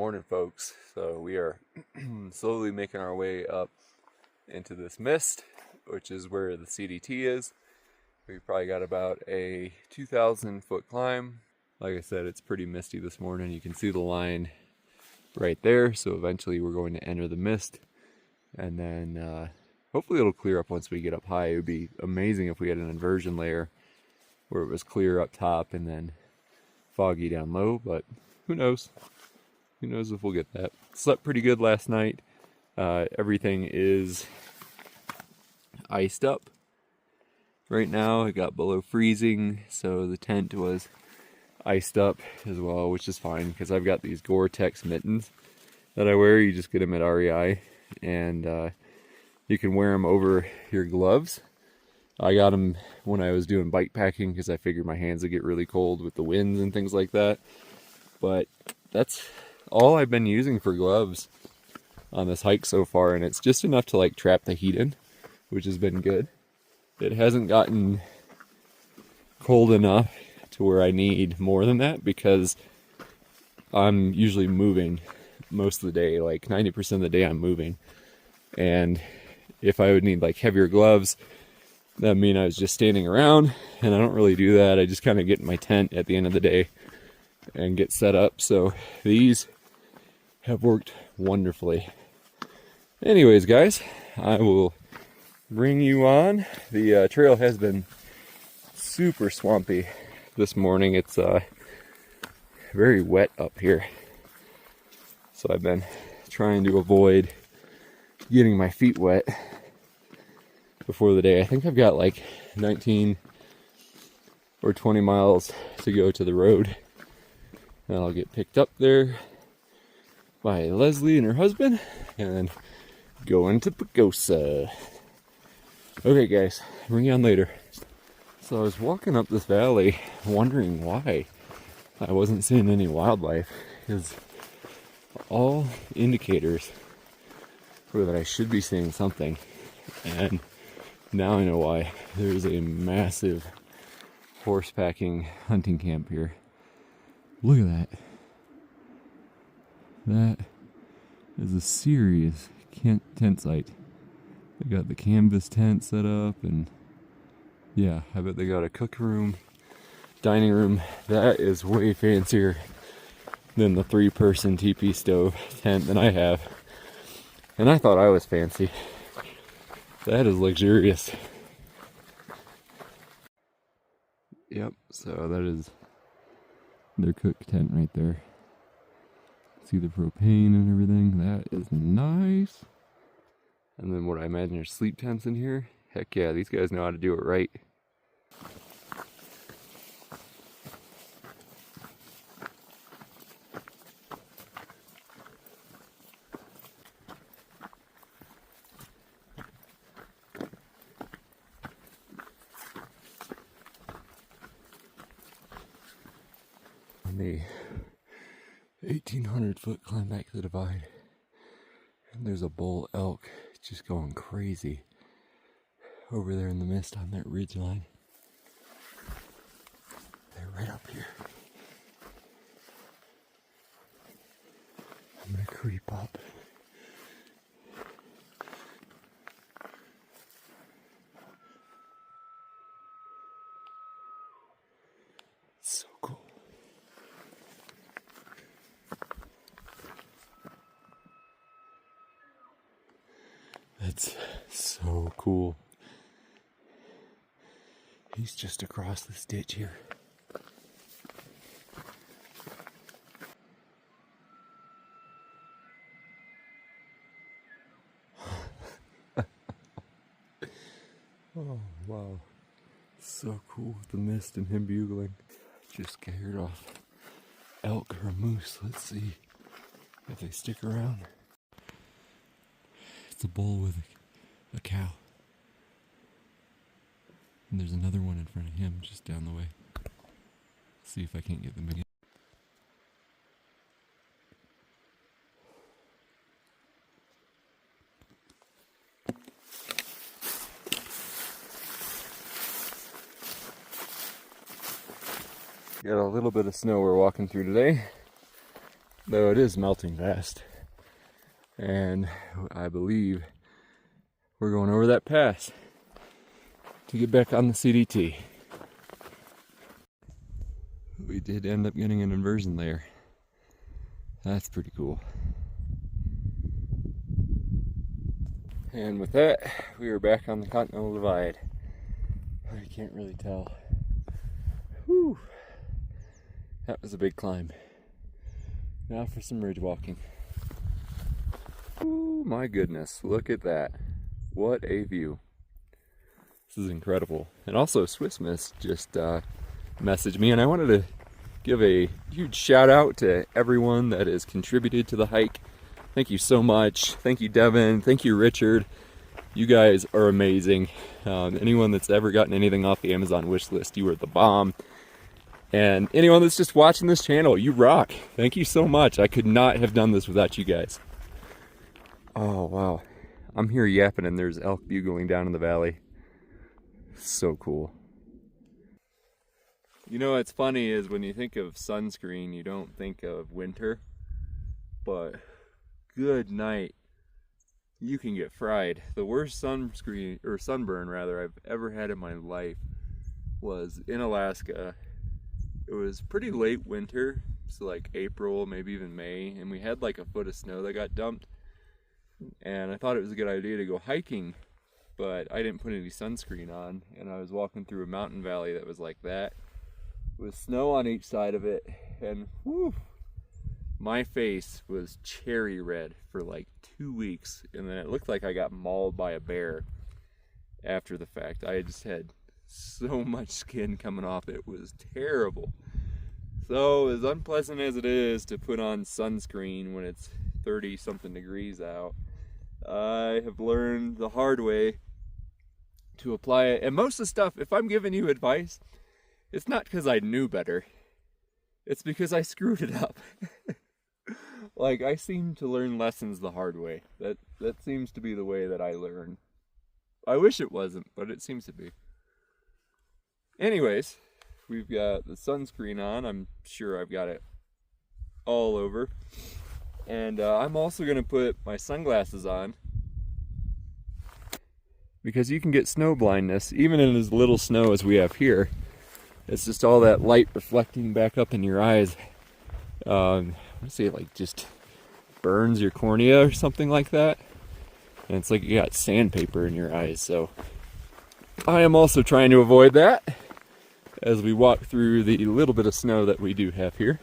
morning, folks. So we are slowly making our way up into this mist, which is where the CDT is. We've probably got about a 2,000 foot climb. Like I said, it's pretty misty this morning. You can see the line right there. So eventually we're going to enter the mist, and then hopefully it'll clear up once we get up high. It would be amazing if we had an inversion layer where it was clear up top and then foggy down low, but who knows? Who knows if we'll get that. Slept pretty good last night. Everything is iced up. Right now it got below freezing, so the tent was iced up as well, which is fine because I've got these Gore-Tex mittens that I wear. You just get them at REI, and you can wear them over your gloves. I got them when I was doing bike packing because I figured my hands would get really cold with the winds and things like that. But that's all I've been using for gloves on this hike so far, and it's just enough to like trap the heat in, which has been good. It hasn't gotten cold enough to where I need more than that because I'm usually moving most of the day. Like 90% of the day I'm moving, and if I would need like heavier gloves, that mean I was just standing around, and I don't really do that. I just kind of get in my tent at the end of the day and get set up. So these have worked wonderfully. Anyways, guys, I will bring you on. The trail has been super swampy this morning. It's very wet up here, so I've been trying to avoid getting my feet wet before the day. I think I've got like 19 or 20 miles to go to the road, and I'll get picked up there by Leslie and her husband and then go into Pagosa. Okay guys, bring you on later. So I was walking up this valley wondering why I wasn't seeing any wildlife, because all indicators were that I should be seeing something, and now I know why. There's a massive horse packing hunting camp here. Look at that. That is a serious tent site. They got the canvas tent set up, and yeah, I bet they got a cook room, dining room. That is way fancier than the 3-person teepee stove tent that I have. And I thought I was fancy. That is luxurious. Yep, so that is their cook tent right there. See the propane and everything. That is nice. And then what I imagine are sleep tents in here. Heck yeah, these guys know how to do it right. On the 1,800 foot climb back to the divide, and there's a bull elk just going crazy over there in the mist on that ridge line. They're right up here. I'm gonna creep up. It's so cool. That's so cool. He's just across this ditch here. Oh, wow. So cool with the mist and him bugling. Just scared off elk or moose. Let's see if they stick around. It's a bull with a cow. And there's another one in front of him just down the way. See if I can't get them again. Got a little bit of snow we're walking through today, though it is melting fast. And I believe we're going over that pass to get back on the CDT. We did end up getting an inversion layer. That's pretty cool. And with that, we are back on the Continental Divide. I can't really tell. Whew. That was a big climb. Now for some ridge walking. Oh my goodness, look at that. What a view. This is incredible. And also Swiss Miss just messaged me, and I wanted to give a huge shout out to everyone that has contributed to the hike. Thank you so much. Thank you, Devin. Thank you, Richard. You guys are amazing. Anyone that's ever gotten anything off the Amazon wish list, you are the bomb. And anyone that's just watching this channel, you rock. Thank you so much. I could not have done this without you guys. Oh, wow. I'm here yapping and there's elk bugling down in the valley. So cool. You know what's funny is when you think of sunscreen, you don't think of winter. But good night. You can get fried. The worst sunscreen, or sunburn rather, I've ever had in my life was in Alaska. It was pretty late winter, so like April, maybe even May, and we had like a foot of snow that got dumped. And I thought it was a good idea to go hiking, but I didn't put any sunscreen on, and I was walking through a mountain valley that was like that, with snow on each side of it, and whew, my face was cherry red for like 2 weeks, and then it looked like I got mauled by a bear after the fact. I just had so much skin coming off, it was terrible. So as unpleasant as it is to put on sunscreen when it's 30 something degrees out, I have learned the hard way to apply it. And most of the stuff, if I'm giving you advice, it's not because I knew better, it's because I screwed it up. Like, I seem to learn lessons the hard way. That seems to be the way that I learn. I wish it wasn't, but it seems to be. Anyways, we've got the sunscreen on. I'm sure I've got it all over. And I'm also going to put my sunglasses on, because you can get snow blindness, even in as little snow as we have here. It's just all that light reflecting back up in your eyes. Let's say it like just burns your cornea or something like that. And it's like you got sandpaper in your eyes. So I am also trying to avoid that as we walk through the little bit of snow that we do have here,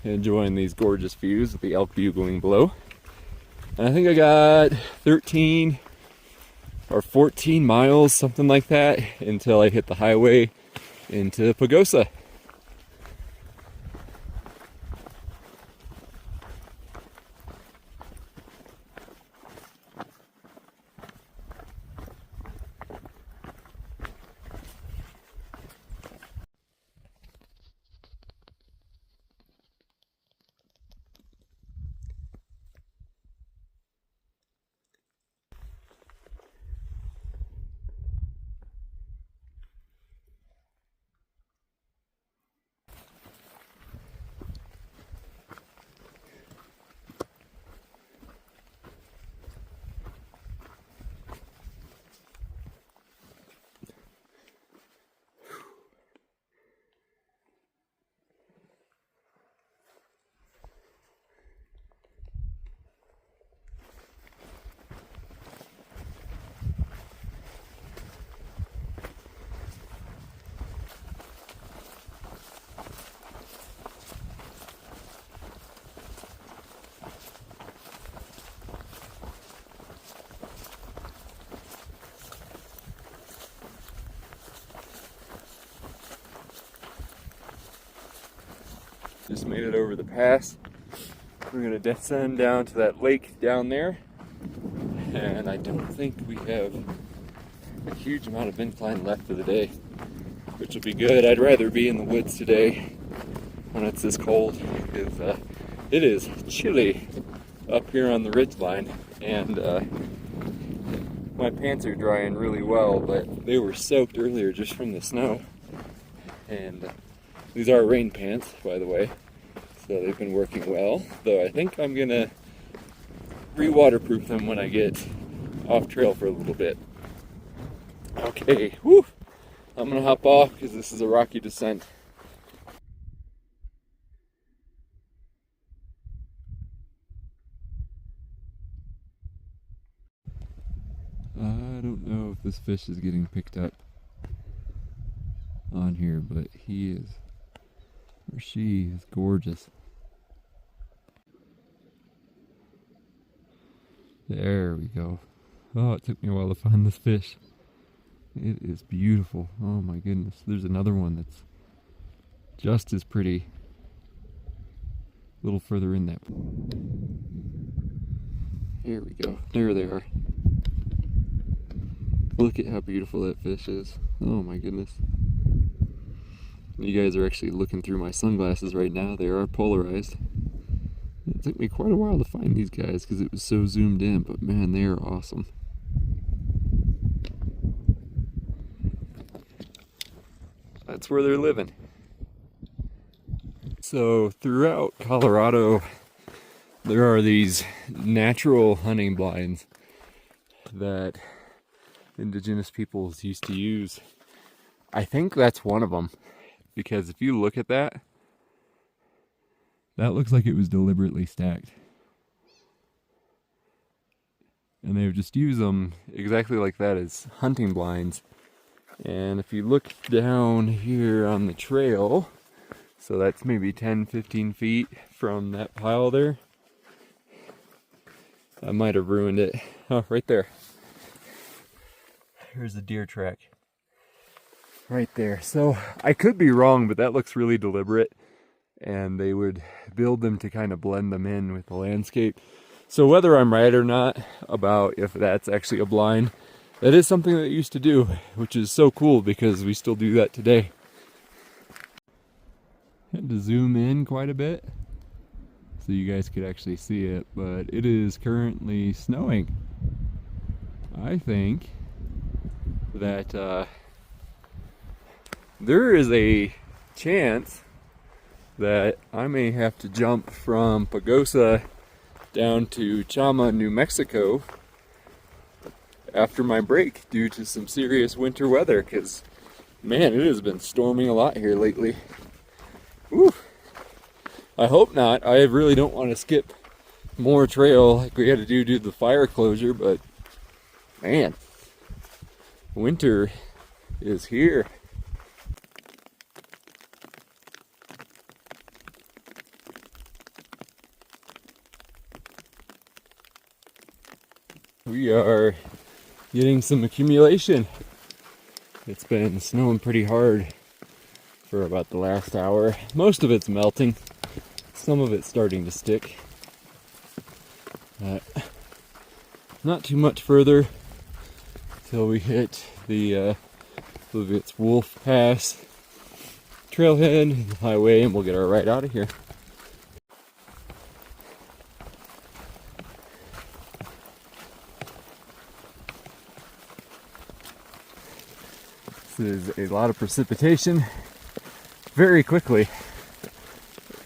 enjoying these gorgeous views of the elk bugling below. And I think I got 13 or 14 miles, something like that, until I hit the highway into Pagosa. Just made it over the pass. We're gonna descend down to that lake down there, and I don't think we have a huge amount of incline left for the day, which will be good. I'd rather be in the woods today when it's this cold, because it is chilly up here on the ridgeline, and my pants are drying really well, but they were soaked earlier just from the snow. And these are rain pants, by the way, So they've been working well, though I think I'm gonna re-waterproof them when I get off trail for a little bit. Okay, whew. I'm gonna hop off because this is a rocky descent. I don't know if this fish is getting picked up on here, but he is, or she is gorgeous. There we go. Oh, it took me a while to find this fish. It is beautiful. Oh my goodness. There's another one that's just as pretty. A little further in that. Here we go. There they are. Look at how beautiful that fish is. Oh my goodness. You guys are actually looking through my sunglasses right now. They are polarized. It took me quite a while to find these guys because it was so zoomed in, but man, they are awesome. That's where they're living. So throughout Colorado, there are these natural hunting blinds that indigenous peoples used to use. I think that's one of them, because if you look at that, that looks like it was deliberately stacked. And they would just use them exactly like that as hunting blinds. And if you look down here on the trail, so that's maybe 10-15 feet from that pile there. I might have ruined it. Oh, right there. Here's a deer track. Right there. So I could be wrong, but that looks really deliberate. And they would build them to kind of blend them in with the landscape. So whether I'm right or not about if that's actually a blind, that is something that they used to do, which is so cool because we still do that today. Had to zoom in quite a bit so you guys could actually see it, but it is currently snowing. I think that there is a chance that I may have to jump from Pagosa down to Chama, New Mexico after my break due to some serious winter weather, because man, it has been storming a lot here lately. Whew. I hope not. I really don't want to skip more trail like we had to do due to the fire closure, but man, winter is here. We are getting some accumulation. It's been snowing pretty hard for about the last hour. Most of it's melting. Some of it's starting to stick. Not too much further till we hit the Wolf Pass trailhead, the highway, and we'll get our ride out of here. This is a lot of precipitation very quickly.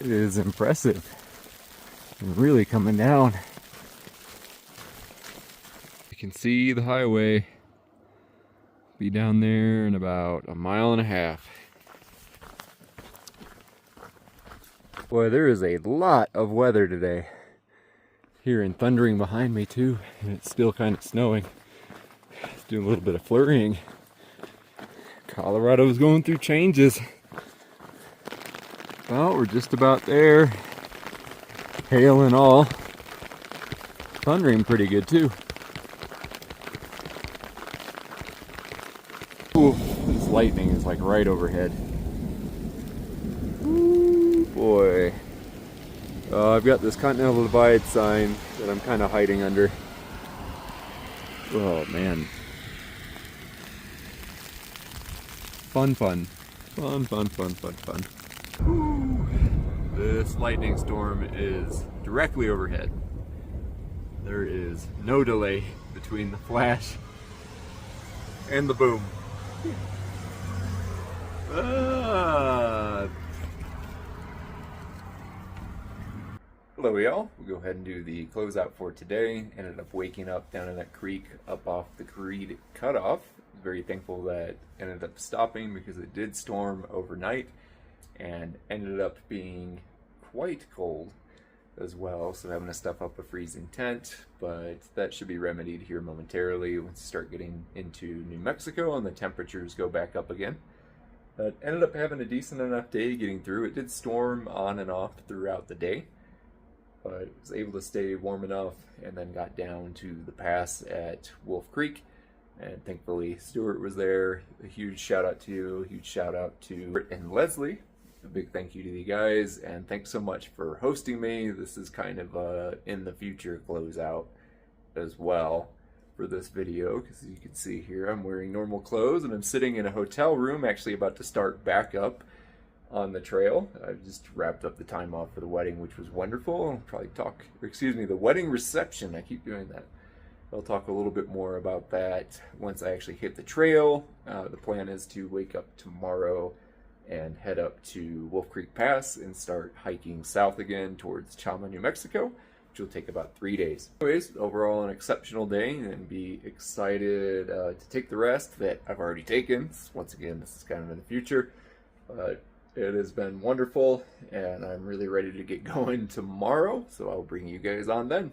It is impressive and really coming down. You can see the highway be down there in about 1.5 miles. Boy, there is a lot of weather today. Hearing thundering behind me too, and it's still kind of snowing. It's doing a little bit of flurrying. Colorado is going through changes. Well, we're just about there. Hail and all. Thundering pretty good too. Ooh, this lightning is like right overhead. Ooh, boy. I've got this Continental Divide sign that I'm kind of hiding under. Oh man. Fun. Ooh. This lightning storm is directly overhead. There is no delay between the flash and the boom. Hello y'all, we'll go ahead and do the closeout for today. Ended up waking up down in that creek up off the Creed cutoff. Very thankful that ended up stopping because it did storm overnight and ended up being quite cold as well, so having to stuff up a freezing tent, but that should be remedied here momentarily once you start getting into New Mexico and the temperatures go back up again. But ended up having a decent enough day getting through. It did storm on and off throughout the day, but was able to stay warm enough and then got down to the pass at Wolf Creek, and thankfully Stuart was there. A huge shout out to you, a huge shout out to Britt and Leslie. A big thank you to you guys, and thanks so much for hosting me. This is kind of a in the future closeout as well for this video, because as you can see here, I'm wearing normal clothes and I'm sitting in a hotel room, actually about to start back up on the trail. I just wrapped up the time off for the wedding, which was wonderful. I'll probably talk, or excuse me, the wedding reception. I keep doing that. I'll talk a little bit more about that once I actually hit the trail. The plan is to wake up tomorrow and head up to Wolf Creek Pass and start hiking south again towards Chama, New Mexico, which will take about 3 days. Anyways, overall an exceptional day, and be excited to take the rest that I've already taken. Once again, this is kind of in the future, but it has been wonderful, and I'm really ready to get going tomorrow, so I'll bring you guys on then.